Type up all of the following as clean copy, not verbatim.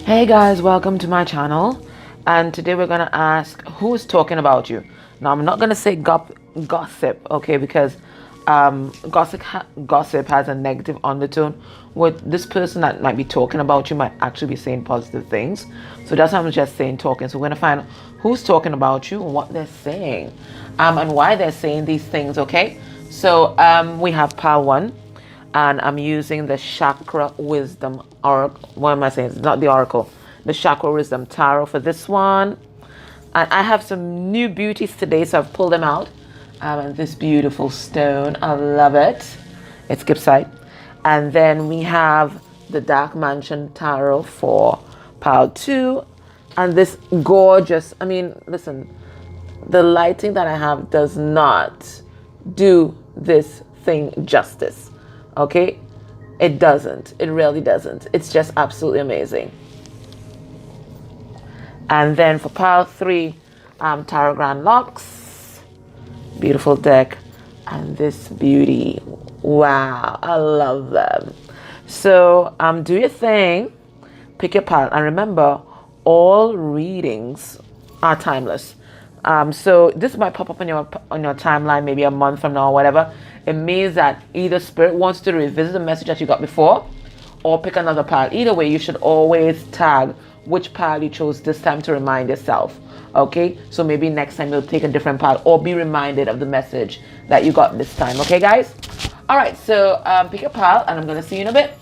Hey guys, welcome to my channel, and today we're gonna ask who's talking about you. Now I'm not gonna say gossip, okay, because gossip has a negative undertone. With this person that might be talking about you might actually be saying positive things, so that's why I'm just saying talking. So we're gonna find out who's talking about you and what they're saying, and why they're saying these things. Okay, so we have pile one, and I'm using the Chakra Wisdom Oracle. What am I saying? It's not the Oracle. The Chakra Wisdom Tarot for this one. And I have some new beauties today, so I've pulled them out. And this beautiful stone, I love it. It's Gibbside. And then we have the Dark Mansion Tarot for pile two. And this gorgeous, I mean, listen, the lighting that I have does not do this thing justice. Okay, it doesn't. It really doesn't. It's just absolutely amazing. And then for pile three, Tarot Grand Locks, beautiful deck, and this beauty. Wow, I love them. So do your thing, pick your pile, and remember, all readings are timeless. So this might pop up on your timeline maybe a month from now or whatever. It means that either spirit wants to revisit the message that you got before or pick another pile. Either way, you should always tag which pile you chose this time to remind yourself. Okay, so maybe next time you'll take a different pile or be reminded of the message that you got this time. Okay, guys? All right, so pick a pile and I'm going to see you in a bit.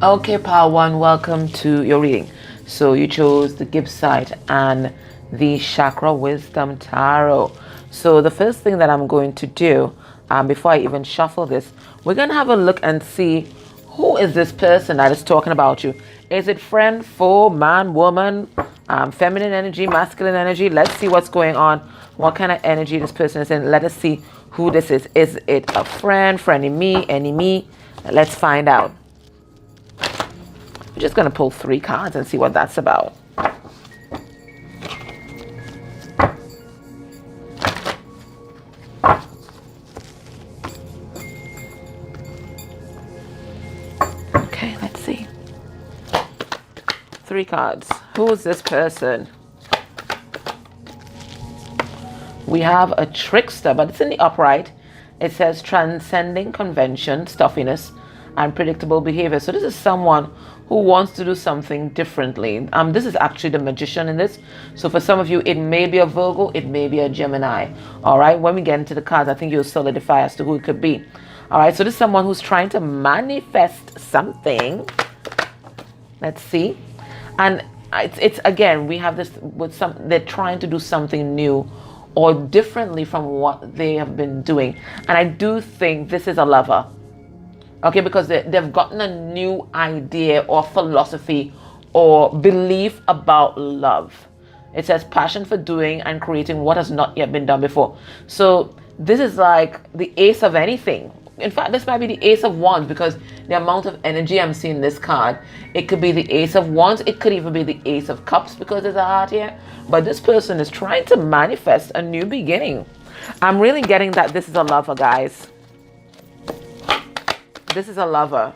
Okay, pile one, welcome to your reading. So you chose the Gibbside and the Chakra Wisdom Tarot. So the first thing that I'm going to do, before I even shuffle this, we're going to have a look and see who is this person that is talking about you. Is it friend, foe, man, woman, feminine energy, masculine energy? Let's see what's going on, what kind of energy this person is in. Let us see who this is. Is it a friend, frenemy, enemy? Let's find out. We're just going to pull three cards and see what that's about. Okay, let's see. Three cards. Who is this person? We have a trickster, but it's in the upright. It says transcending convention, stuffiness, and predictable behavior. So this is someone who wants to do something differently. This is actually the magician in this. So for some of you, it may be a Virgo, it may be a Gemini. All right, when we get into the cards, I think you'll solidify as to who it could be. All right, so this is someone who's trying to manifest something. Let's see. And it's again, we have this with they're trying to do something new or differently from what they have been doing. And I do think this is a lover. Okay, because they've gotten a new idea or philosophy or belief about love. It says passion for doing and creating what has not yet been done before. So this is like the ace of anything. In fact, this might be the ace of wands because the amount of energy I'm seeing in this card. It could be the ace of wands. It could even be the ace of cups because there's a heart here. But this person is trying to manifest a new beginning. I'm really getting that this is a lover, guys. This is a lover.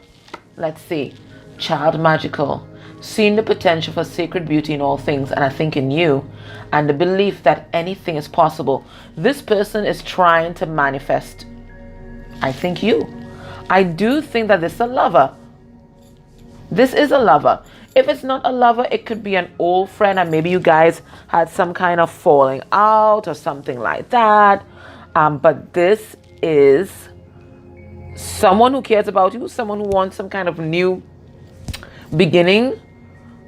Let's see. Child magical. Seeing the potential for sacred beauty in all things, and I think in you, and the belief that anything is possible. This person is trying to manifest, I think, you. I do think that this is a lover. This is a lover. If it's not a lover, it could be an old friend, and maybe you guys had some kind of falling out or something like that. But this is someone who cares about you, someone who wants some kind of new beginning,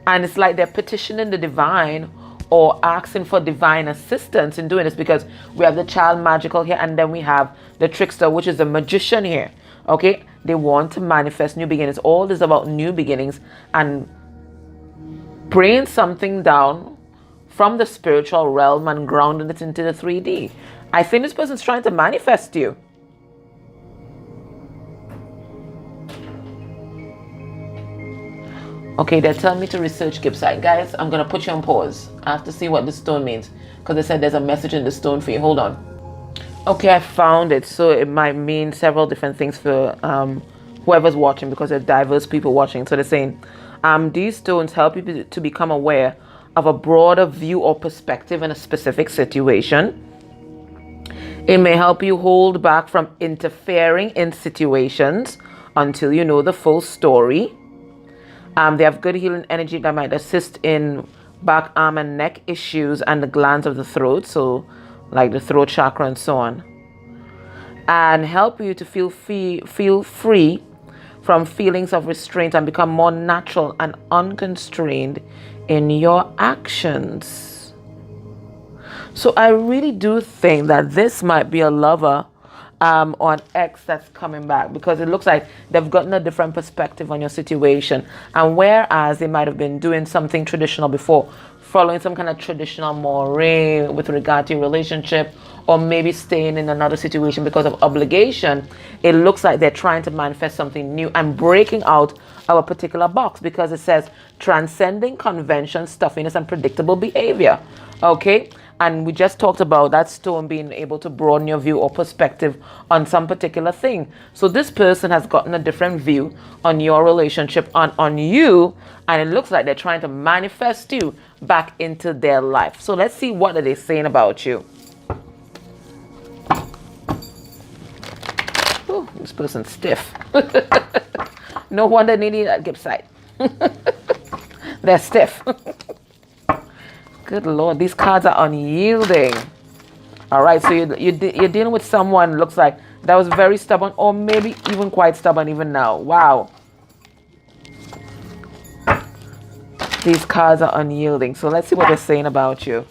and it's like they're petitioning the divine or asking for divine assistance in doing this, because we have the child magical here and then we have the trickster, which is the magician here. Okay, they want to manifest new beginnings. All this is about new beginnings and bringing something down from the spiritual realm and grounding it into the 3D. I think this person's trying to manifest you. Okay, they're telling me to research Gibbside. Guys, I'm going to put you on pause. I have to see what this stone means, because they said there's a message in the stone for you. Hold on. Okay, I found it. So it might mean several different things for whoever's watching, because there are diverse people watching. So they're saying, These stones help you to become aware of a broader view or perspective in a specific situation. It may help you hold back from interfering in situations until you know the full story. They have good healing energy that might assist in back, arm, and neck issues and the glands of the throat, so like the throat chakra and so on. And help you to feel free from feelings of restraint and become more natural and unconstrained in your actions. So I really do think that this might be a lover or an ex that's coming back, because it looks like they've gotten a different perspective on your situation. And whereas they might have been doing something traditional before, following some kind of traditional moray with regard to your relationship, or maybe staying in another situation because of obligation, it looks like they're trying to manifest something new and breaking out of a particular box, because it says transcending convention, stuffiness, and predictable behavior. Okay? And we just talked about that stone being able to broaden your view or perspective on some particular thing. So this person has gotten a different view on your relationship, on you, and it looks like they're trying to manifest you back into their life. So let's see, what are they saying about you? Ooh, this person's stiff. No wonder they need that gift site. They're stiff. Good Lord, these cards are unyielding. All right, so you're dealing with someone, looks like, that was very stubborn, or maybe even quite stubborn even now. Wow. These cards are unyielding. So let's see what they're saying about you.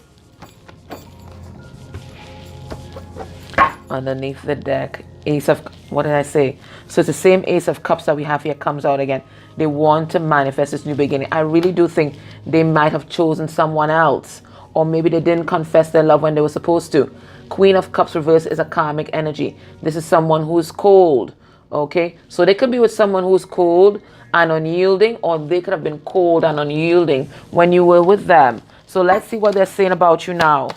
Underneath the deck, Ace of, what did I say? So it's the same Ace of Cups that we have here comes out again. They want to manifest this new beginning. I really do think they might have chosen someone else, or maybe they didn't confess their love when they were supposed to. Queen of Cups reverse is a karmic energy. This is someone who's cold. Okay, so they could be with someone who's cold and unyielding, or they could have been cold and unyielding when you were with them. So let's see what they're saying about you now.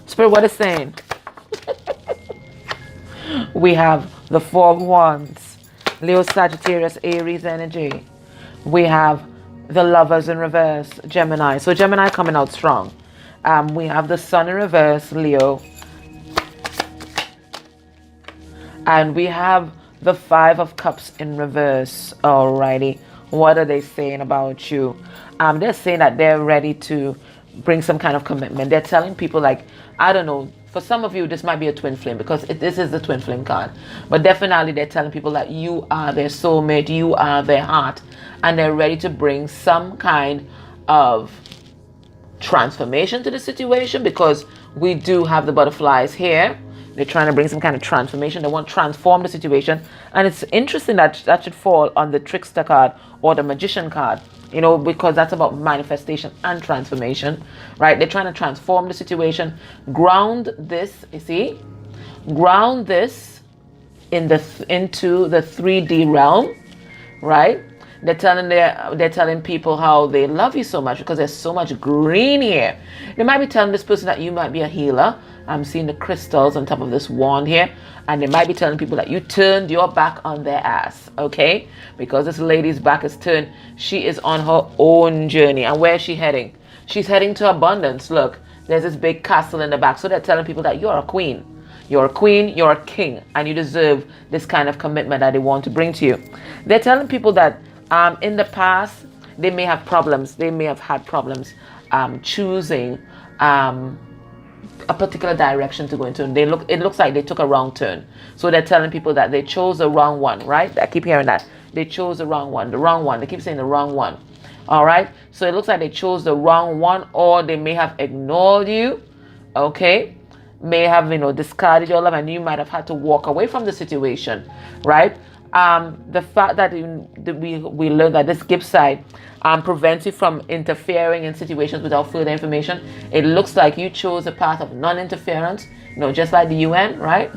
Spirit, what is saying? We have the Four of Wands, Leo, Sagittarius, Aries energy. We have the Lovers in reverse, Gemini. So Gemini coming out strong. We have the Sun in reverse, Leo. And we have the Five of Cups in reverse. Alrighty. What are they saying about you? They're saying that they're ready to bring some kind of commitment. They're telling people, like, I don't know, for some of you, this might be a twin flame, because this is the twin flame card. But definitely they're telling people that you are their soulmate, you are their heart, and they're ready to bring some kind of transformation to the situation, because we do have the butterflies here. They're trying to bring some kind of transformation. They want to transform the situation. And it's interesting that that should fall on the trickster card or the magician card, you know, because that's about manifestation and transformation, right? They're trying to transform the situation, ground this, you see, ground this into the 3D realm, right? They're telling people how they love you so much, because there's so much green here. They might be telling this person that you might be a healer. I'm seeing the crystals on top of this wand here. And they might be telling people that you turned your back on their ass, okay? Because this lady's back is turned. She is on her own journey. And where is she heading? She's heading to abundance. Look, there's this big castle in the back. So they're telling people that you're a queen. You're a queen, you're a king, and you deserve this kind of commitment that they want to bring to you. They're telling people that in the past, they may have problems. They may have had problems choosing a particular direction to go into. It looks like they took a wrong turn. So they're telling people that they chose the wrong one, right? I keep hearing that. They chose the wrong one, the wrong one. They keep saying the wrong one. All right? So it looks like they chose the wrong one, or they may have ignored you, okay? May have, discarded your love, and you might have had to walk away from the situation, right? The fact that we learned that this gift side prevents you from interfering in situations without further information. It looks like you chose a path of non-interference, just like the UN, right?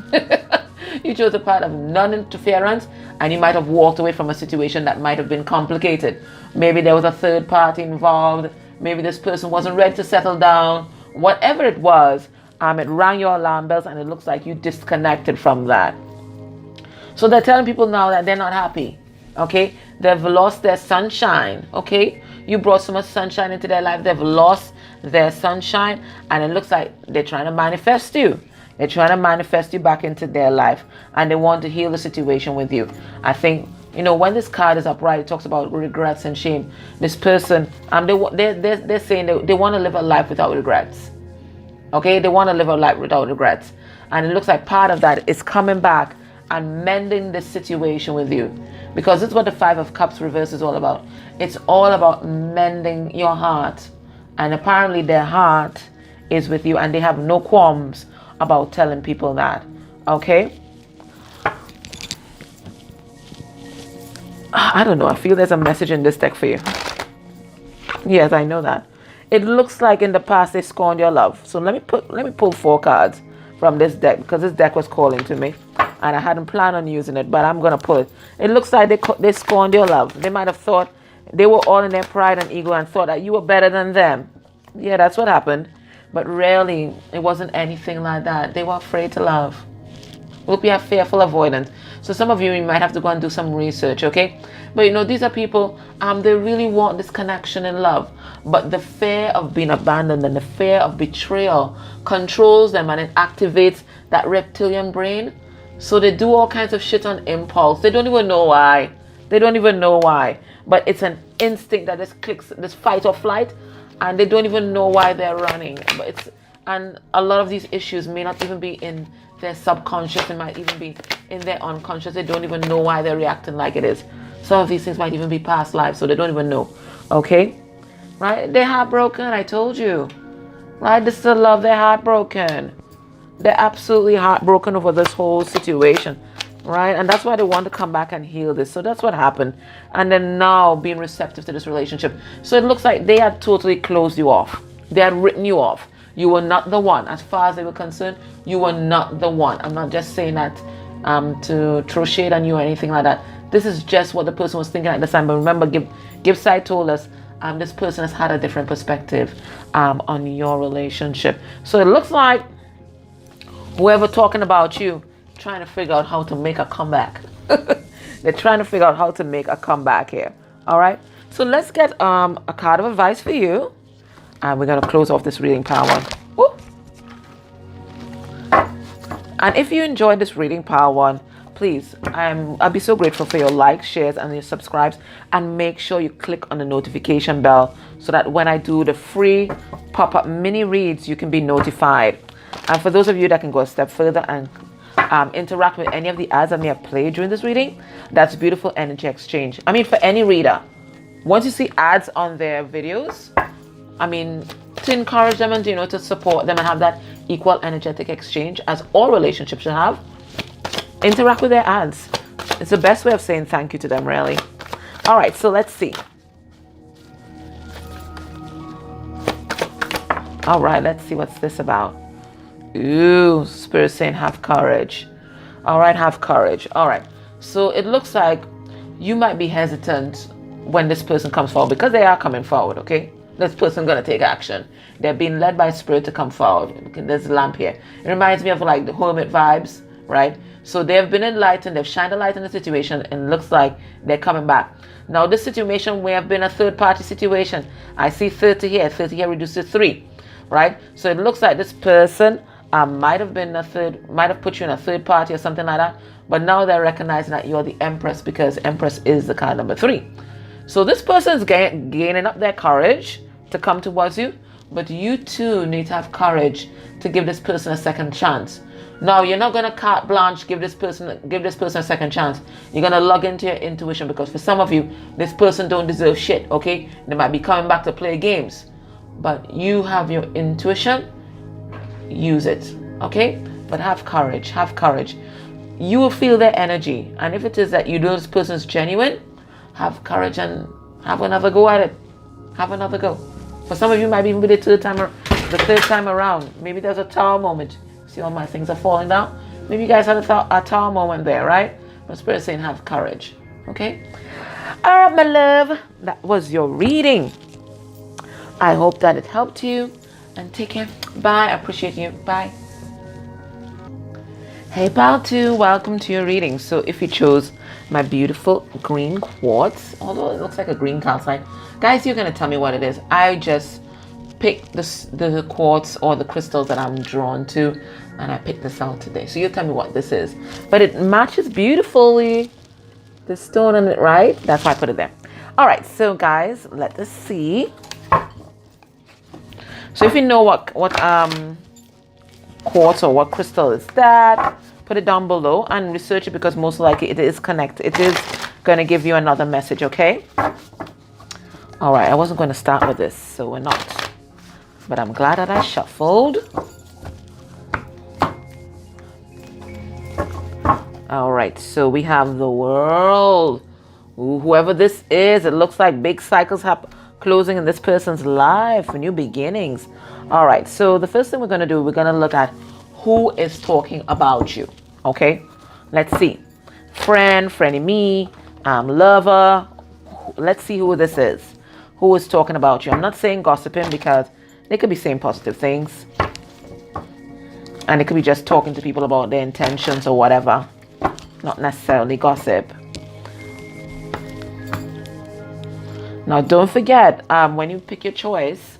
You chose a path of non-interference, and you might have walked away from a situation that might have been complicated. Maybe there was a third party involved. Maybe this person wasn't ready to settle down. Whatever it was, it rang your alarm bells, and it looks like you disconnected from that. So they're telling people now that they're not happy, okay? They've lost their sunshine, okay? You brought so much sunshine into their life. They've lost their sunshine, and it looks like they're trying to manifest you. They're trying to manifest you back into their life, and they want to heal the situation with you. I think, you know, when this card is upright, it talks about regrets and shame. This person, they're saying they want to live a life without regrets. Okay, they want to live a life without regrets. And it looks like part of that is coming back and mending this situation with you. Because this is what the Five of Cups reverse is all about. It's all about mending your heart. And apparently their heart is with you, and they have no qualms about telling people that. Okay? I don't know. I feel there's a message in this deck for you. Yes, I know that. It looks like in the past they scorned your love. So let me pull 4 cards from this deck, because this deck was calling to me and I hadn't planned on using it, but I'm gonna pull it. It looks like they scorned your love. They might have thought they were all in their pride and ego and thought that you were better than them. Yeah, that's what happened. But really, it wasn't anything like that. They were afraid to love. Look, we have fearful avoidance. So some of you might have to go and do some research, okay? But you know, these are people, they really want this connection in love. But the fear of being abandoned and the fear of betrayal controls them, and it activates that reptilian brain. So they do all kinds of shit on impulse. They don't even know why. They don't even know why. But it's an instinct that just clicks, this fight or flight, and they don't even know why they're running. And a lot of these issues may not even be in their subconscious. It might even be in their unconscious. They don't even know why they're reacting like it is. Some of these things might even be past lives, so they don't even know. Okay? Right? They're heartbroken, I told you. Right? This is a love, they're heartbroken. They're absolutely heartbroken over this whole situation. Right? And that's why they want to come back and heal this. So that's what happened. And then now being receptive to this relationship. So it looks like they had totally closed you off. They had written you off. You were not the one. As far as they were concerned, you were not the one. I'm not just saying that to throw shade on you or anything like that. This is just what the person was thinking at the time. But remember, Gibbs side told us this person has had a different perspective on your relationship. So it looks like whoever talking about you trying to figure out how to make a comeback. They're trying to figure out how to make a comeback here. All right. So let's get a card of advice for you. And we're going to close off this reading, Power One. Woo. And if you enjoyed this reading, Power One, please, I'll be so grateful for your likes, shares, and your subscribes. And make sure you click on the notification bell so that when I do the free pop-up mini reads, you can be notified. And for those of you that can go a step further and interact with any of the ads I may have played during this reading, that's beautiful energy exchange. I mean, for any reader, once you see ads on their videos, I mean, to encourage them and, you know, to support them and have that equal energetic exchange as all relationships should have, interact with their ads. It's the best way of saying thank you to them, really. All right, so let's see. All right, let's see what's this about. Ooh, Spirit saying have courage. All right, have courage. All right, so it looks like you might be hesitant when this person comes forward, because they are coming forward, okay? This person going to take action. They're being led by Spirit to come forward. Okay, there's a lamp here. It reminds me of like the hermit vibes, right? So they've been enlightened. They've shined a light on the situation, and it looks like they're coming back. Now, this situation may have been a third-party situation. I see 30 here. 30 here reduced to 3, right? So it looks like this person might have put you in a third party or something like that. But now they're recognizing that you're the Empress, because Empress is the card number 3. So this person is gaining up their courage to come towards you, but you too need to have courage to give this person a second chance. Now, you're not gonna carte blanche give this person a second chance. You're gonna log into your intuition, because for some of you, this person don't deserve shit. Okay, they might be coming back to play games, but you have your intuition. Use it, okay? But have courage. Have courage. You will feel their energy, and if it is that you know this person is genuine, have courage and have another go at it. Have another go. For some of you, might even be the third time around. Maybe there's a tower moment. See, all my things are falling down. Maybe you guys had a tower moment there, right? But Spirit saying have courage. Okay? All right, my love. That was your reading. I hope that it helped you. And take care. Bye. I appreciate you. Bye. Hey, pal 2. Welcome to your reading. So if you chose my beautiful green quartz, although it looks like a green calcite. Guys, you're going to tell me what it is. I just picked the quartz or the crystals that I'm drawn to, and I picked this out today. So you tell me what this is. But it matches beautifully the stone on it, right? That's why I put it there. All right, so guys, let us see. So if you know what quartz or what crystal is that, put it down below and research it, because most likely it is connected. It is going to give you another message, okay? All right, I wasn't going to start with this, so we're not. But I'm glad that I shuffled. All right, so we have the World. Ooh, whoever this is, it looks like big cycles closing in this person's life, new beginnings. All right, so the first thing we're going to do, we're going to look at who is talking about you, okay? Let's see. Friend, frenemy, lover. Let's see who this is. Who is talking about you? I'm not saying gossiping, because they could be saying positive things. And it could be just talking to people about their intentions or whatever. Not necessarily gossip. Now, don't forget, when you pick your choice,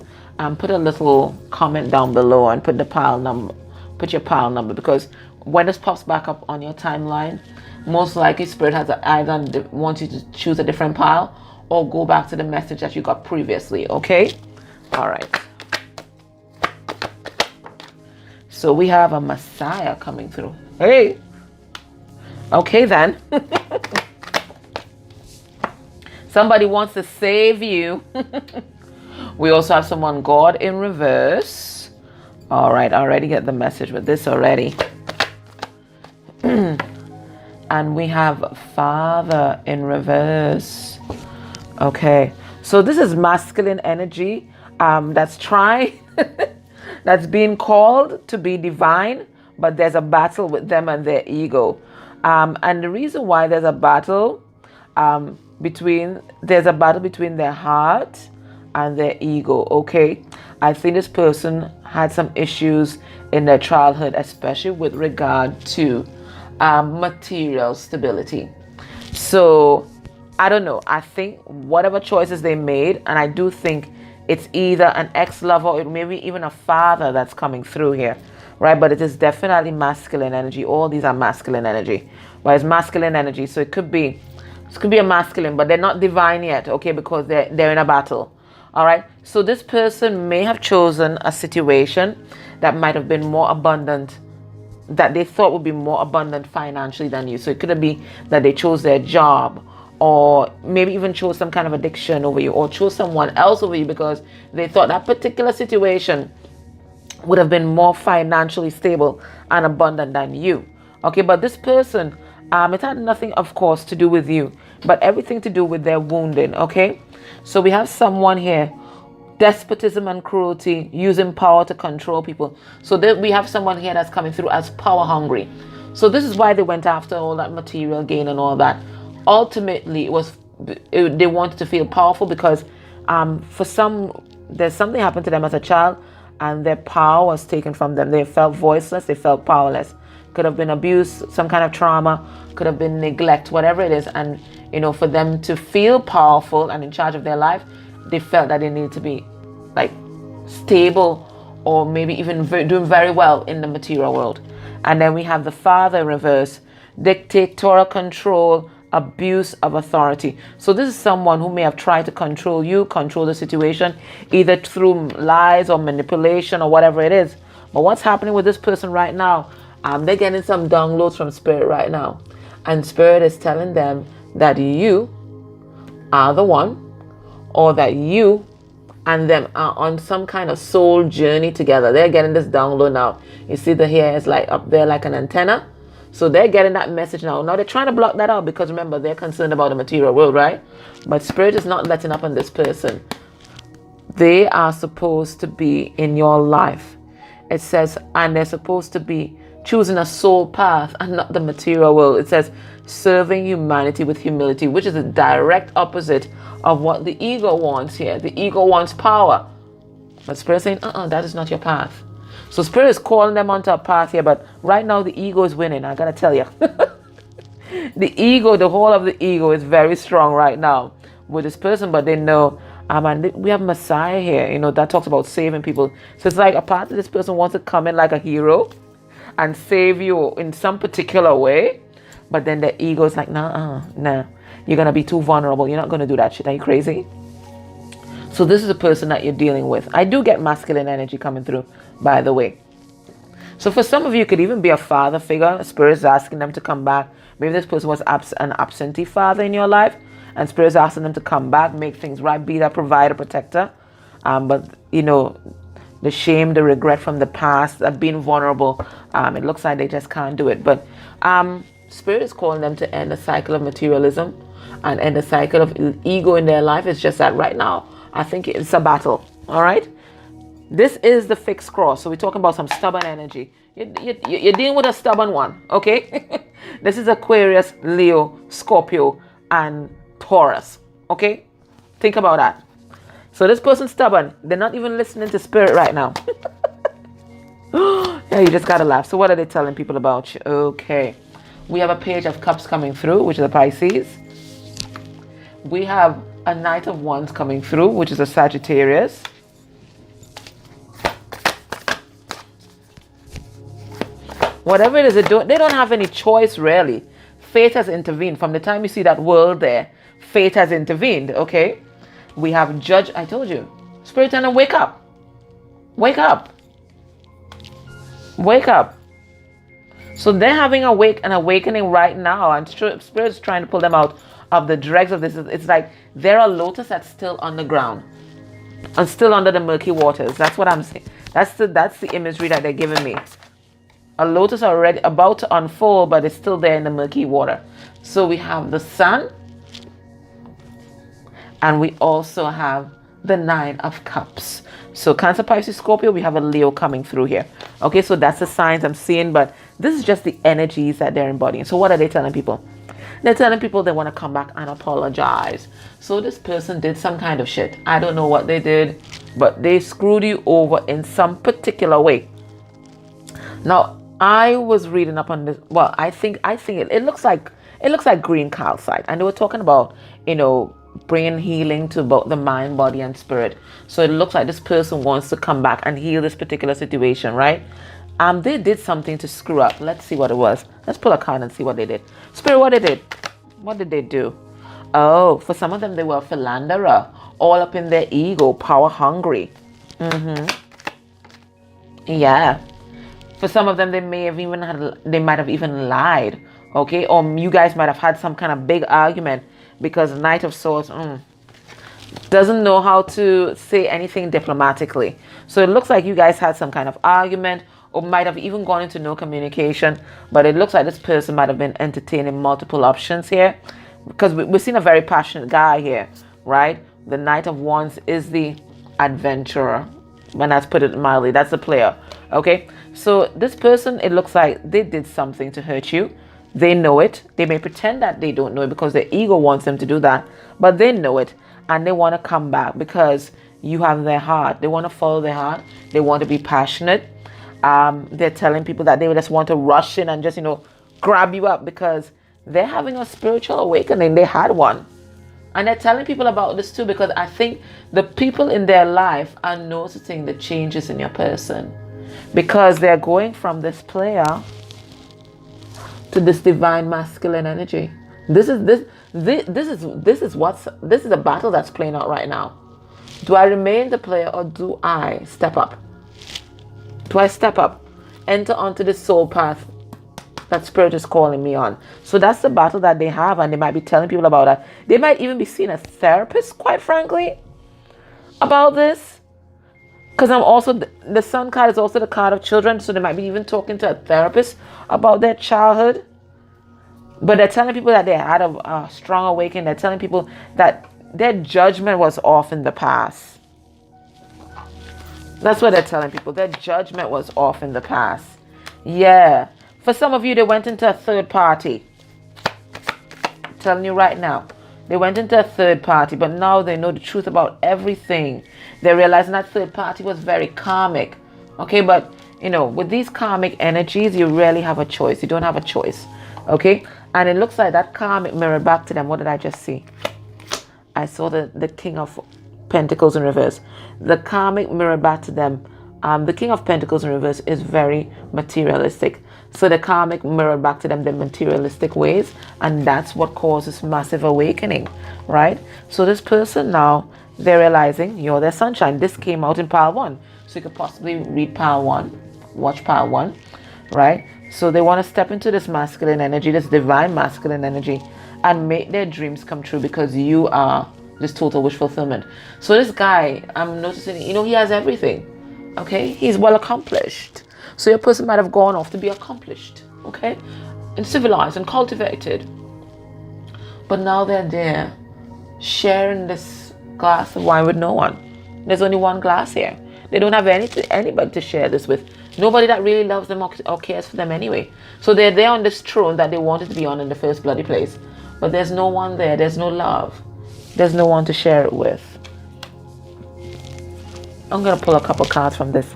put a little comment down below and put the pile number. Put your pile number, because when this pops back up on your timeline, most likely Spirit has either wants you to choose a different pile or go back to the message that you got previously, okay? All right. So we have a Messiah coming through. Hey. Okay, then. Somebody wants to save you. We also have someone, God in reverse. All right, I already get the message with this already. And we have Father in reverse. Okay, so this is masculine energy that's trying, that's being called to be divine, but there's a battle with them and their ego. And the reason why there's a battle between their heart and their ego, okay? I think this person had some issues in their childhood, especially with regard to material stability. So, I don't know. I think whatever choices they made, and I do think it's either an ex-lover or maybe even a father that's coming through here, right? But it is definitely masculine energy. All these are masculine energy. But it's masculine energy, so it could be a masculine, but they're not divine yet, okay? Because they're in a battle. All right, so this person may have chosen a situation that might have been more abundant, that they thought would be more abundant financially than you. So it could be that they chose their job, or maybe even chose some kind of addiction over you, or chose someone else over you because they thought that particular situation would have been more financially stable and abundant than you. Okay, but this person, it had nothing, of course, to do with you, but everything to do with their wounding, okay? So we have someone here, despotism and cruelty, using power to control people. So we have someone here that's coming through as power hungry. So this is why they went after all that material gain and all that. Ultimately, they wanted to feel powerful because there's something happened to them as a child, and their power was taken from them. They felt voiceless, they felt powerless. Could have been abuse, some kind of trauma, could have been neglect, whatever it is. And for them to feel powerful and in charge of their life, they felt that they needed to be like stable, or maybe even doing very well in the material world. And then we have the Father in reverse, dictatorial control, abuse of authority. So this is someone who may have tried to control you, control the situation, either through lies or manipulation or whatever it is. But what's happening with this person right now? They're getting some downloads from Spirit right now. And Spirit is telling them that you are the one, or that you and them are on some kind of soul journey together. They're getting this download now. You see the hair is like up there like an antenna. So they're getting that message now. Now they're trying to block that out because remember, they're concerned about the material world, right? But Spirit is not letting up on this person. They are supposed to be in your life. It says, and they're supposed to be choosing a soul path and not the material world. It says serving humanity with humility, which is the direct opposite of what the ego wants here. The ego wants power. But Spirit is saying, that is not your path. So Spirit is calling them onto a path here, but right now the ego is winning. I gotta tell you. The ego, the whole of the ego is very strong right now with this person, but they know, and we have Messiah here, that talks about saving people. So it's like a part of this person wants to come in like a hero and save you in some particular way, but then the ego is like, nah, you're gonna be too vulnerable. You're not gonna do that shit. Are you crazy? So this is the person that you're dealing with. I do get masculine energy coming through, by the way. So for some of you, it could even be a father figure. Spirit is asking them to come back. Maybe this person was an absentee father in your life, and Spirit is asking them to come back, make things right, be that provider, protector. But the shame, the regret from the past, being vulnerable, it looks like they just can't do it. But Spirit is calling them to end the cycle of materialism and end the cycle of ego in their life. It's just that right now, I think it's a battle. All right. This is the fixed cross. So we're talking about some stubborn energy. You're dealing with a stubborn one. Okay. This is Aquarius, Leo, Scorpio, and Taurus. Okay. Think about that. So this person's stubborn. They're not even listening to Spirit right now. Yeah, you just gotta laugh. So what are they telling people about you? Okay. We have a Page of Cups coming through, which is a Pisces. We have a Knight of Wands coming through, which is a Sagittarius. Whatever it is, they don't have any choice, really. Fate has intervened. From the time you see that world there, fate has intervened, okay? We have Judge. I told you. Spirit, and wake up. Wake up. Wake up. So they're having an awakening right now, and Spirit's trying to pull them out of the dregs of this. It's like they're a lotus that's still underground and still under the murky waters. That's what I'm saying. That's the imagery that they're giving me. A lotus already about to unfold, but it's still there in the murky water. So we have the Sun, and we also have the Nine of Cups. So Cancer, Pisces, Scorpio, we have a Leo coming through here. Okay, so that's the signs I'm seeing, but this is just the energies that they're embodying. So what are they telling people? They're telling people they want to come back and apologize. So this person did some kind of shit. I don't know what they did, but they screwed you over in some particular way. Now, I was reading up on this. Well, I think it looks like green calcite, and they were talking about bringing healing to both the mind, body, and spirit. So it looks like this person wants to come back and heal this particular situation, right? They did something to screw up. Let's see what it was. Let's pull a card and see what they did. Spirit, what they did? What did they do? Oh, for some of them, they were a philanderer, all up in their ego, power hungry. Yeah. For some of them, they might have even lied. Okay, or you guys might have had some kind of big argument, because Knight of Swords doesn't know how to say anything diplomatically. So it looks like you guys had some kind of argument, or might have even gone into no communication. But it looks like this person might have been entertaining multiple options here, because we're seeing a very passionate guy here, right? The Knight of Wands is the adventurer, and that's, put it mildly, that's the player. Okay, so this person, it looks like they did something to hurt you. They know it. They may pretend that they don't know it because their ego wants them to do that, but they know it, and they want to come back because you have their heart. They want to follow their heart. They want to be passionate. They're telling people that they just want to rush in and just grab you up because they're having a spiritual awakening. They had one, and they're telling people about this too, because I think the people in their life are noticing the changes in your person, because they're going from this player to this divine masculine energy. This is a battle that's playing out right now. Do I remain the player, or do I step up? Do I step up, enter onto this soul path that Spirit is calling me on? So that's the battle that they have, and they might be telling people about that. They might even be seeing a therapist, quite frankly, about this. Because I'm also, the Sun card is also the card of children, so they might be even talking to a therapist about their childhood. But they're telling people that they had a strong awakening. They're telling people that their judgment was off in the past. That's what they're telling people. Their judgment was off in the past. Yeah. For some of you, they went into a third party. I'm telling you right now. They went into a third party, but now they know the truth about everything. They realize that third party was very karmic. Okay, but with these karmic energies, you rarely have a choice. You don't have a choice. Okay, And it looks like that karmic mirrored back to them. What did I just see? I saw the King of Pentacles in reverse. The karmic mirrored back to them. The King of Pentacles in reverse is very materialistic. So the karmic mirrored back to them the materialistic ways. And that's what causes massive awakening, right? So this person now, they're realizing you're their sunshine. This came out in pile 1. So you could possibly read pile 1, watch pile 1, right? So they want to step into this masculine energy, this divine masculine energy, and make their dreams come true because you are this total wish fulfillment. So this guy, I'm noticing, he has everything, okay? He's well accomplished. So your person might have gone off to be accomplished, okay? And civilized and cultivated. But now they're there sharing this glass of wine with no one. There's only one glass here. They don't have anybody to share this with. Nobody that really loves them or cares for them anyway. So they're there on this throne that they wanted to be on in the first bloody place. But there's no one there. There's no love. There's no one to share it with. I'm going to pull a couple cards from this.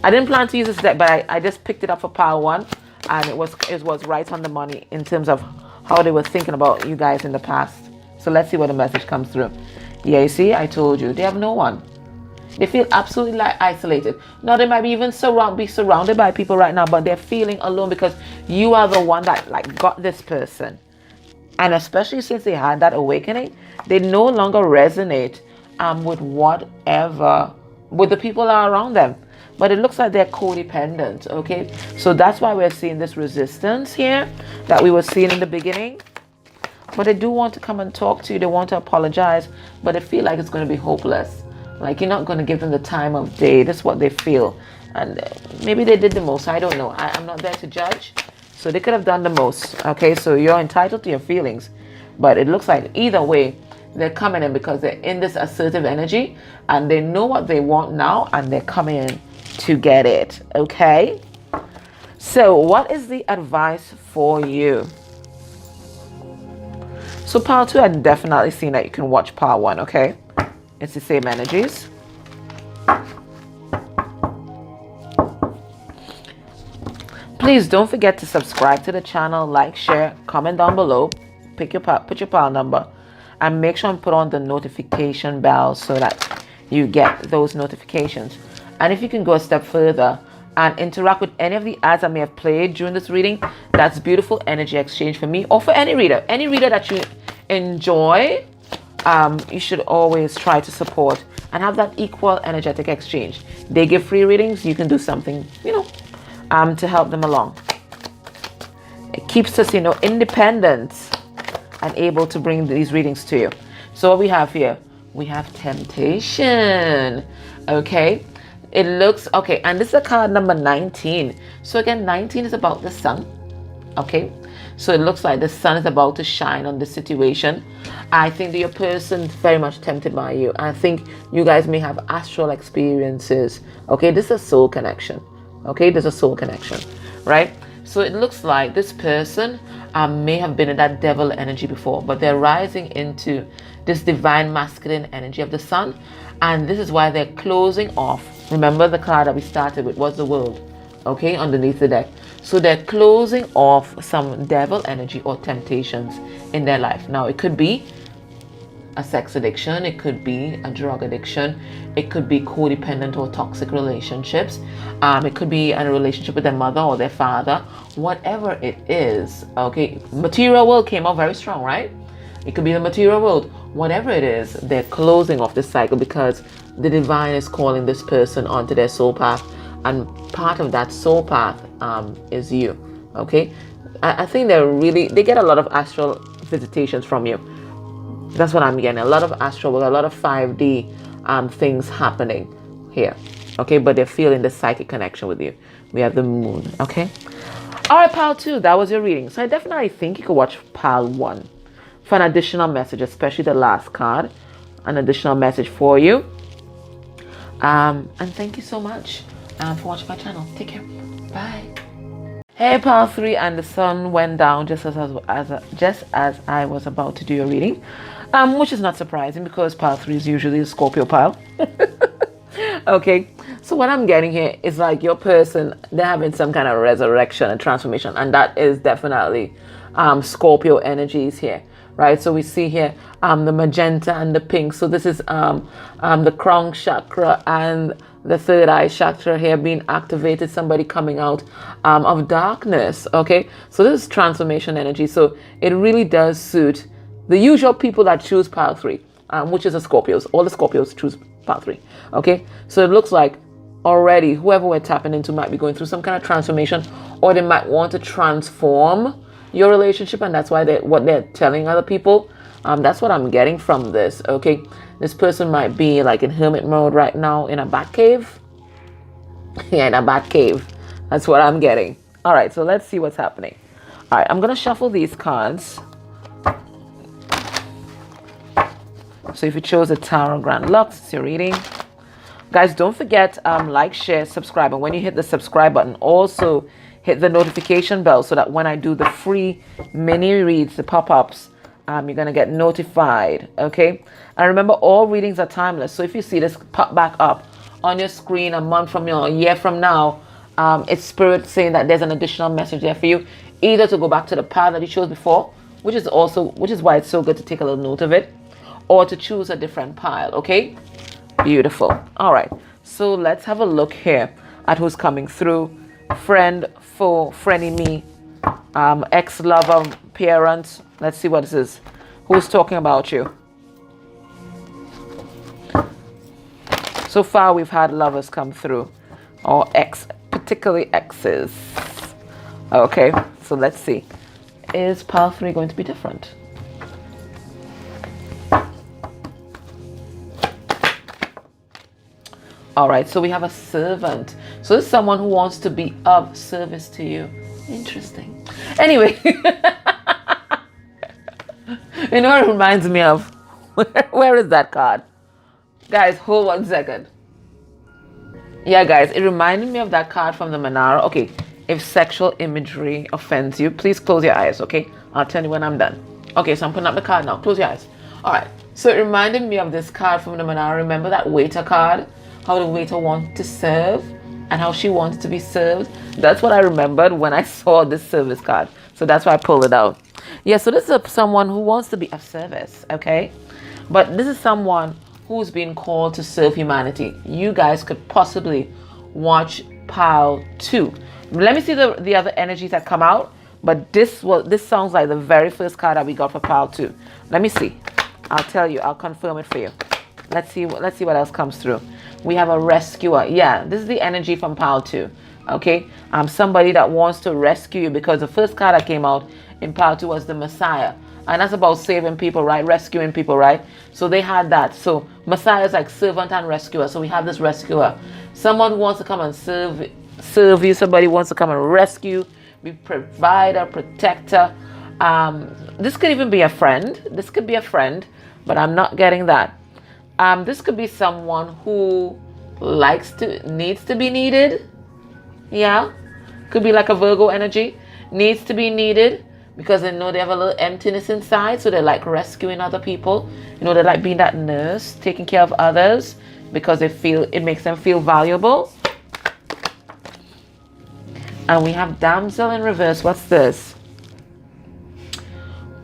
I didn't plan to use this deck, but I just picked it up for pile 1. And it was right on the money in terms of how they were thinking about you guys in the past. So let's see what the message comes through. Yeah, you see, I told you. They have no one. They feel absolutely isolated. Now, they might be even be surrounded by people right now, but they're feeling alone because you are the one that got this person. And especially since they had that awakening, they no longer resonate with the people that are around them. But it looks like they're codependent, okay? So that's why we're seeing this resistance here that we were seeing in the beginning. But they do want to come and talk to you. They want to apologize, but they feel like it's going to be hopeless. Like you're not going to give them the time of day. That's what they feel. And maybe they did the most. I don't know. I'm not there to judge. So they could have done the most. Okay, so you're entitled to your feelings. But it looks like either way, they're coming in because they're in this assertive energy. And they know what they want now. And they're coming in to get it. Okay? So what is the advice for you? So pile 2, I've definitely seen that you can watch pile 1. Okay? It's the same energies. Please don't forget to subscribe to the channel, like, share, comment down below, put your pile number, and make sure and put on the notification bell so that you get those notifications. And if you can go a step further and interact with any of the ads I may have played during this reading, that's beautiful energy exchange for me or for any reader that you enjoy. You should always try to support and have that equal energetic exchange. They give free readings, you can do something, to help them along. It keeps us, independent and able to bring these readings to you. So what we have here, we have temptation. Okay, it looks okay, and this is a card number 19. So again, 19 is about the sun. Okay, so it looks like the sun is about to shine on this situation. I think that your person is very much tempted by you. I think you guys may have astral experiences. Okay, this is a soul connection. Okay, there's a soul connection, right? So it looks like this person may have been in that devil energy before, but they're rising into this divine masculine energy of the sun. And this is why they're closing off. Remember the card that we started with was the world, okay, underneath the deck. So they're closing off some devil energy or temptations in their life. Now, it could be a sex addiction. It could be a drug addiction. It could be codependent or toxic relationships. It could be a relationship with their mother or their father. Whatever it is, okay, material world came out very strong, right? It could be the material world. Whatever it is, they're closing off this cycle because the divine is calling this person onto their soul path. And part of that soul path is you, okay? I think they get a lot of astral visitations from you. That's what I'm getting. A lot of astral work, a lot of 5D things happening here, okay? But they're feeling the psychic connection with you. We have the moon, okay? All right, pile 2, that was your reading. So I definitely think you could watch pile 1 for an additional message, especially the last card, an additional message for you. And thank you so much for watching my channel. Take care. Bye. Hey, pile 3, and the sun went down just as I was about to do your reading, which is not surprising because pile 3 is usually a Scorpio pile. Okay, so what I'm getting here is like your person, they're having some kind of resurrection and transformation, and that is definitely Scorpio energies here, right? So we see here the magenta and the pink. So this is the crown chakra and the third eye chakra here being activated, somebody coming out of darkness. Okay, so this is transformation energy. So it really does suit the usual people that choose pile 3, which is the Scorpios. All the Scorpios choose pile 3. Okay, so it looks like already whoever we're tapping into might be going through some kind of transformation, or they might want to transform your relationship, and that's why what they're telling other people. That's what I'm getting from this. Okay, this person might be like in hermit mode right now in a bat cave. Yeah, in a bat cave. That's what I'm getting. All right, so let's see what's happening. All right, I'm gonna shuffle these cards. So if you chose a Tarot Grand Lux, it's your reading. Guys, don't forget, like, share, subscribe. And when you hit the subscribe button, also hit the notification bell so that when I do the free mini reads, the pop-ups, you're going to get notified, okay? And remember, all readings are timeless. So if you see this pop back up on your screen a month from now, a year from now, it's Spirit saying that there's an additional message there for you, either to go back to the path that you chose before, which is why it's so good to take a little note of it, or to choose a different pile, okay? Beautiful. All right, so let's have a look here at who's coming through. Friend, foe, frenemy, ex-lover, parent. Let's see what this is. Who's talking about you? So far, we've had lovers come through, or particularly exes. Okay, so let's see. Is pile 3 going to be different? All right, so we have a servant. So this is someone who wants to be of service to you. Interesting. Anyway, you know what it reminds me of? Where is that card? Guys, hold 1 second. Yeah, guys, it reminded me of that card from the Manara. Okay, if sexual imagery offends you, please close your eyes, okay? I'll tell you when I'm done. Okay, so I'm putting up the card now. Close your eyes. All right, so it reminded me of this card from the Manara. Remember that waiter card? How the waiter wanted to serve and how she wanted to be served. That's what I remembered when I saw this service card. So that's why I pulled it out. Yeah, so this is someone who wants to be of service, okay? But this is someone who's been called to serve humanity. You guys could possibly watch pile 2. Let me see the other energies that come out. But this sounds like the very first card that we got for pile 2. Let me see. I'll tell you. I'll confirm it for you. Let's see what else comes through. We have a rescuer. Yeah, this is the energy from pile 2. Okay, somebody that wants to rescue you, because the first card that came out in pile 2 was the Messiah, and that's about saving people, right? Rescuing people, right? So they had that. So Messiah is like servant and rescuer. So we have this rescuer, someone who wants to come and serve you. Somebody wants to come and rescue, be provider, protector. This could even be a friend. This could be a friend, but I'm not getting that. This could be someone who needs to be needed. Yeah, could be like a Virgo energy, needs to be needed because they know they have a little emptiness inside, so they're like rescuing other people. You know, they're like being that nurse, taking care of others because they feel it makes them feel valuable. And we have damsel in reverse. What's this?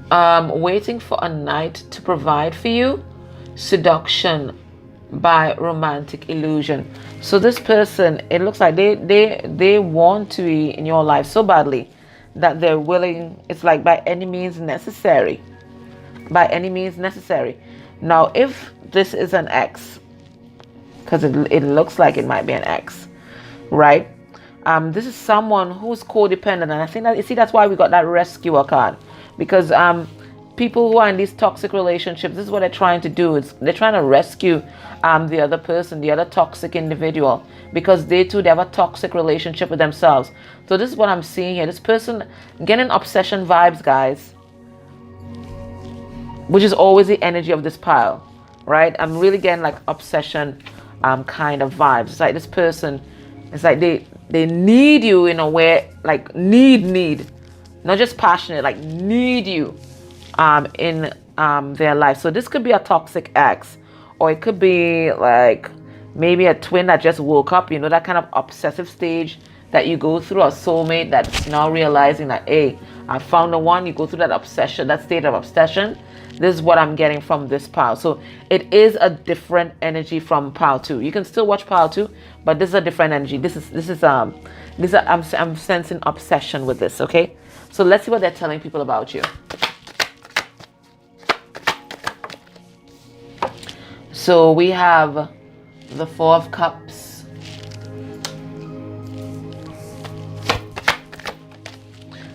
Waiting for a knight to provide for you. Seduction by romantic illusion. So this person, it looks like they want to be in your life so badly that they're willing. It's like by any means necessary. By any means necessary. Now, if this is an ex, because it looks like it might be an ex, right? This is someone who's codependent, and I think that, you see, that's why we got that rescuer card, because people who are in these toxic relationships, this is what they're trying to do. Is they're trying to rescue the other person, the other toxic individual, because they have a toxic relationship with themselves. So this is what I'm seeing here. This person getting obsession vibes, guys, which is always the energy of this pile, right? I'm really getting like obsession kind of vibes. It's like this person, it's like they need you in a way, like need, not just passionate, like need you in their life. So this could be a toxic ex, or it could be like maybe a twin that just woke up, you know, that kind of obsessive stage that you go through, a soulmate that's now realizing that, hey, I found the one. You go through that obsession, that state of obsession. This is what I'm getting from this pile. So it is a different energy from pile 2. You can still watch pile 2, but this is a different energy. I'm sensing obsession with this, okay? So let's see what they're telling people about you. So we have the 4 of Cups.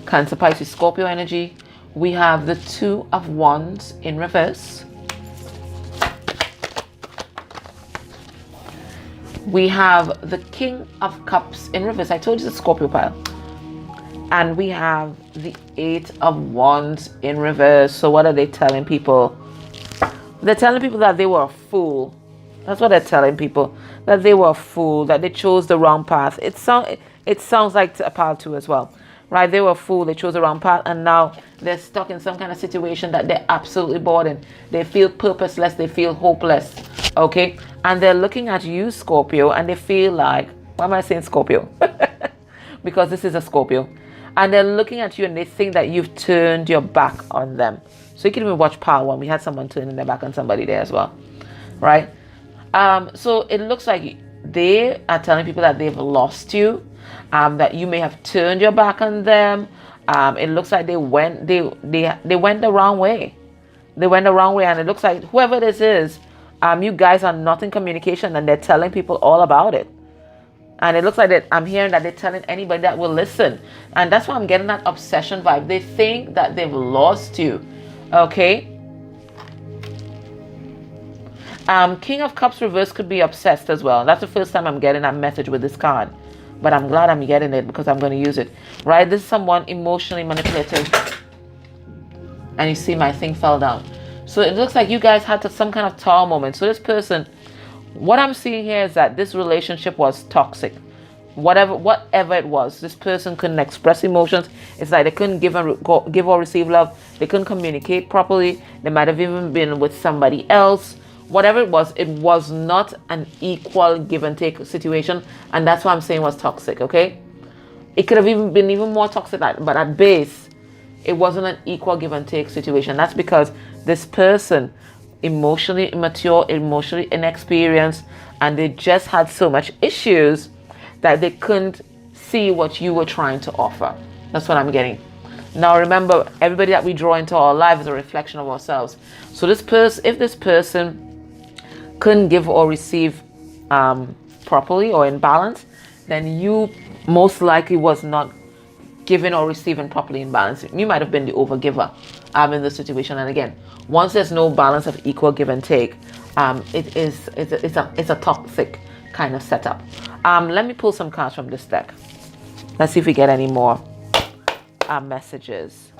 Cancer, Pisces, Scorpio energy. We have the 2 of Wands in reverse. We have the King of Cups in reverse. I told you it's a Scorpio pile. And we have the 8 of Wands in reverse. So what are they telling people? They're telling people that they were a fool. That's what they're telling people. That they were a fool. That they chose the wrong path. It sounds like a pile 2 as well. Right? They were a fool. They chose the wrong path. And now they're stuck in some kind of situation that they're absolutely bored in. They feel purposeless. They feel hopeless. Okay? And they're looking at you, Scorpio, and they feel like, why am I saying Scorpio? Because this is a Scorpio. And they're looking at you and they think that you've turned your back on them. So you can even watch Pile 1. We had someone turning their back on somebody there as well. Right? So it looks like they are telling people that they've lost you. That you may have turned your back on them. It looks like they went the wrong way. They went the wrong way, and it looks like whoever this is, you guys are not in communication, and they're telling people all about it. And it looks like that I'm hearing that they're telling anybody that will listen. And that's why I'm getting that obsession vibe. They think that they've lost you. Okay? King of Cups reverse could be obsessed as well. That's the first time I'm getting that message with this card. But I'm glad I'm getting it because I'm going to use it. Right? This is someone emotionally manipulative. And you see my thing fell down. So it looks like you guys had some kind of tower moment. So this person, what I'm seeing here is that this relationship was toxic. Whatever it was, this person couldn't express emotions. It's like they couldn't give or receive love. They couldn't communicate properly. They might have even been with somebody else. Whatever it was not an equal give and take situation. And that's why I'm saying it was toxic, okay? It could have even been even more toxic, but at base, it wasn't an equal give and take situation. That's because this person, emotionally immature, emotionally inexperienced, and they just had so much issues that they couldn't see what you were trying to offer. That's what I'm getting. Now remember, everybody that we draw into our life is a reflection of ourselves. So this person, if this person couldn't give or receive properly or in balance, then you most likely was not giving or receiving properly in balance. You might have been the overgiver in the situation. And again, once there's no balance of equal give and take, it's a toxic kind of setup. Let me pull some cards from this deck. Let's see if we get any more messages.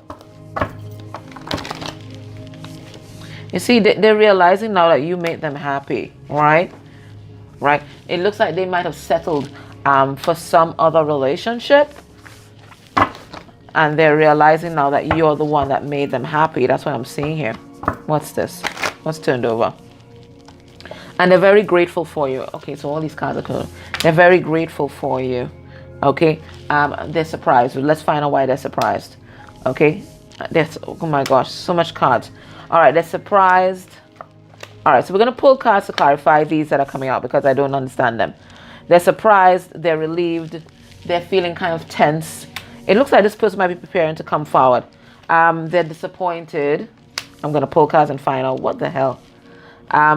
You see, they're realizing now that you made them happy, right? Right? It looks like they might have settled for some other relationship. And they're realizing now that you're the one that made them happy. That's what I'm seeing here. What's this? What's turned over? And they're very grateful for you. Okay, so all these cards are cool. They're very grateful for you. Okay? They're surprised. Let's find out why they're surprised. Okay? Oh my gosh, so much cards. All right, they're surprised. All right, so we're going to pull cards to clarify these that are coming out because I don't understand them. They're surprised. They're relieved. They're feeling kind of tense. It looks like this person might be preparing to come forward. They're disappointed. I'm going to pull cards and find out what the hell.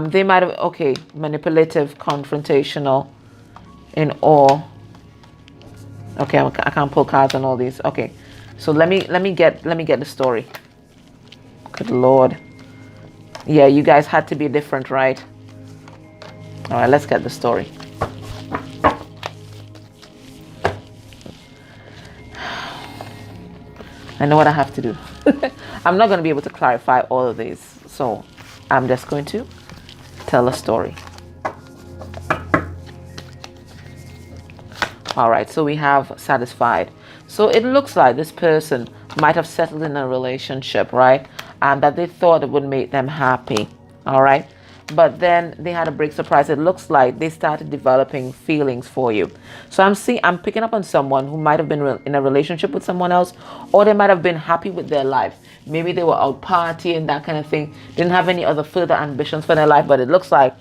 They might have, okay, manipulative, confrontational, in awe. Okay, I can't pull cards on all these. Okay, so let me get the story. Good Lord. Yeah, you guys had to be different, right? All right, let's get the story. I know what I have to do. I'm not going to be able to clarify all of these. So I'm just going to tell a story. All right, so we have satisfied. So it looks like this person might have settled in a relationship, right? And that they thought it would make them happy. All right. but then they had a big surprise. It looks like they started developing feelings for you. So I'm picking up on someone who might have been in a relationship with someone else, or they might have been happy with their life. Maybe they were out partying, that kind of thing. Didn't have any other further ambitions for their life, but it looks like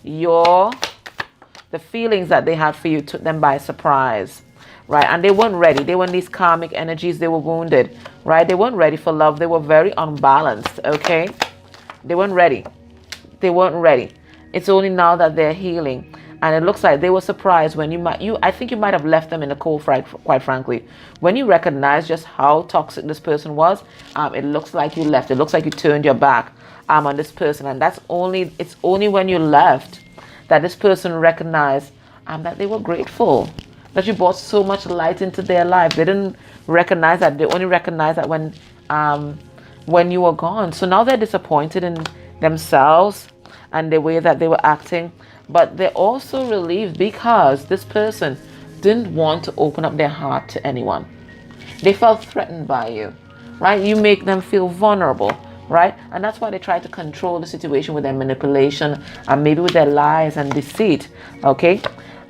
the feelings that they had for you took them by surprise, right? And they weren't ready. They were in these karmic energies. They were wounded, right? They weren't ready for love. They were very unbalanced, okay? They weren't ready. They weren't ready. It's only now that they're healing. And it looks like they were surprised when I think you might have left them in the cold, quite frankly. When you recognize just how toxic this person was, it looks like you left. It looks like you turned your back on this person. And it's only when you left that this person recognized that they were grateful that you brought so much light into their life. They didn't recognize that. They only recognized that when you were gone. So now they're disappointed in themselves and the way that they were acting, but they're also relieved because this person didn't want to open up their heart to anyone. They felt threatened by you, right? You make them feel vulnerable, right? And that's why they try to control the situation with their manipulation and maybe with their lies and deceit, okay?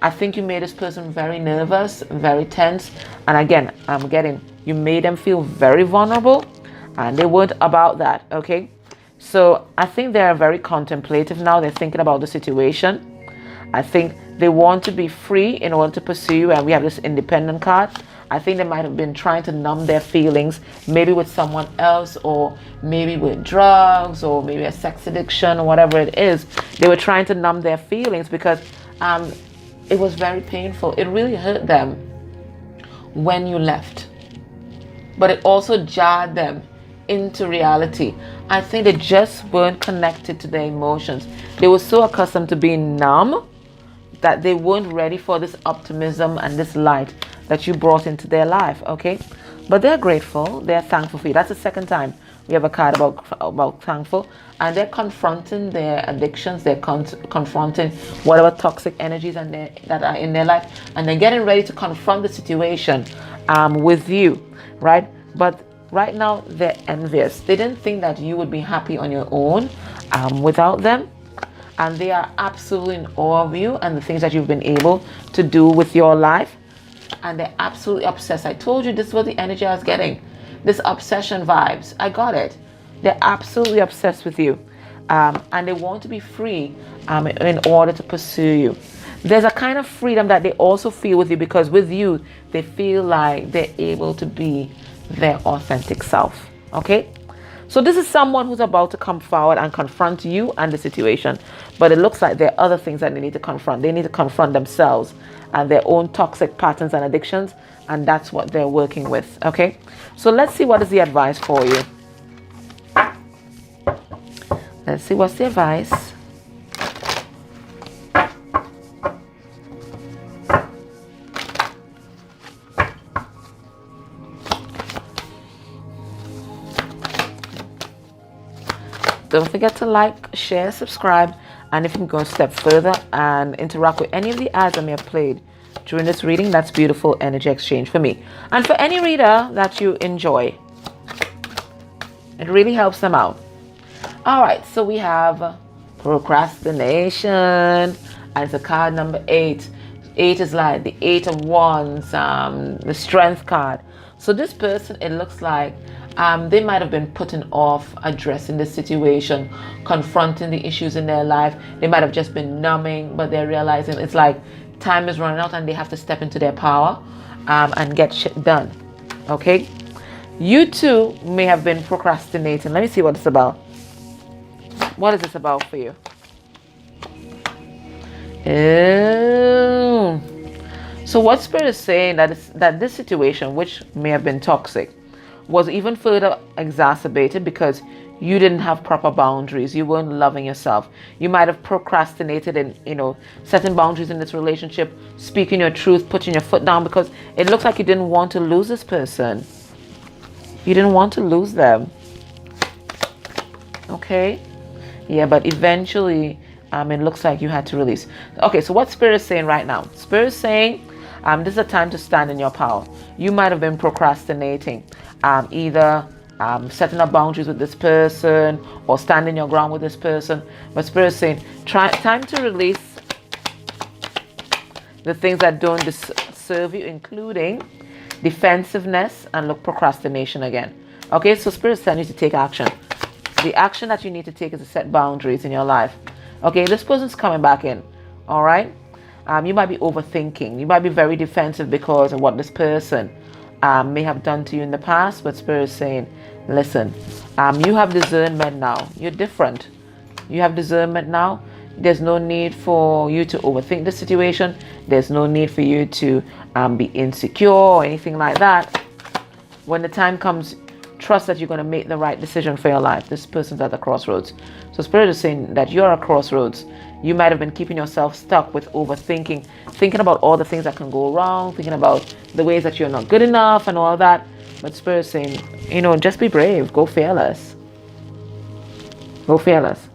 I think you made this person very nervous, very tense. And again, you made them feel very vulnerable, and they weren't about that, okay? So I think they're very contemplative now. They're thinking about the situation. I think they want to be free in order to pursue you, and we have this independent card. I think they might have been trying to numb their feelings, maybe with someone else, or maybe with drugs, or maybe a sex addiction, or whatever it is. They were trying to numb their feelings because it was very painful. It really hurt them when you left. But it also jarred them into reality. I think they just weren't connected to their emotions. They were so accustomed to being numb that they weren't ready for this optimism and this light that you brought into their life, okay? But they're grateful. They're thankful for you. That's the second time we have a card about thankful. And they're confronting their addictions. They're confronting whatever toxic energies that are in their life. And they're getting ready to confront the situation with you, right? But right now, they're envious. They didn't think that you would be happy on your own without them. And they are absolutely in awe of you and the things that you've been able to do with your life. And they're absolutely obsessed. I told you this was the energy I was getting. This obsession vibes. I got it. They're absolutely obsessed with you. And they want to be free in order to pursue you. There's a kind of freedom that they also feel with you, because with you, they feel like they're able to be their authentic self. Okay? So this is someone who's about to come forward and confront you and the situation. But it looks like there are other things that they need to confront. They need to confront themselves and their own toxic patterns and addictions. And that's what they're working with. Okay? So let's see what is the advice for you. Let's see what's the advice. Don't forget to like, share, subscribe, and if you can go a step further and interact with any of the ads I may have played during this reading, that's beautiful energy exchange for me. And for any reader that you enjoy, it really helps them out. All right, so we have procrastination, and it's a card number 8. 8 is like the 8 of Wands, the strength card. So this person, it looks like they might have been putting off addressing the situation, confronting the issues in their life. They might have just been numbing, but they're realizing it's like time is running out and they have to step into their power and get shit done. Okay? You too may have been procrastinating. Let me see what it's about. What is this about for you? Oh. So what Spirit is saying that this situation, which may have been toxic, was even further exacerbated because you didn't have proper boundaries. You weren't loving yourself. You might have procrastinated in, setting boundaries in this relationship, speaking your truth, putting your foot down, because it looks like you didn't want to lose this person. You didn't want to lose them. Okay? Yeah, but eventually, it looks like you had to release. Okay, so what Spirit is saying right now? Spirit is saying, this is a time to stand in your power. You might have been procrastinating, either setting up boundaries with this person or standing your ground with this person. But Spirit is saying, time to release the things that don't serve you, including defensiveness and procrastination again. Okay, so Spirit is telling you to take action. The action that you need to take is to set boundaries in your life. Okay, this person's coming back in. All right. You might be overthinking. You might be very defensive because of what this person may have done to you in the past. But Spirit is saying, listen, you have discernment now. You're different. You have discernment now. There's no need for you to overthink the situation. There's no need for you to be insecure or anything like that. When the time comes, trust that you're going to make the right decision for your life. This person's at the crossroads. So Spirit is saying that you're at a crossroads. You might have been keeping yourself stuck with overthinking, thinking about all the things that can go wrong, thinking about the ways that you're not good enough and all that. But Spirit is saying, just be brave. Go fearless. Go fearless.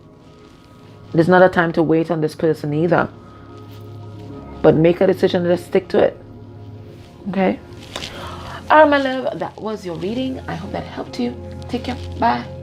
There's not a time to wait on this person either. But make a decision and just stick to it. Okay? All right, my love. That was your reading. I hope that helped you. Take care. Bye.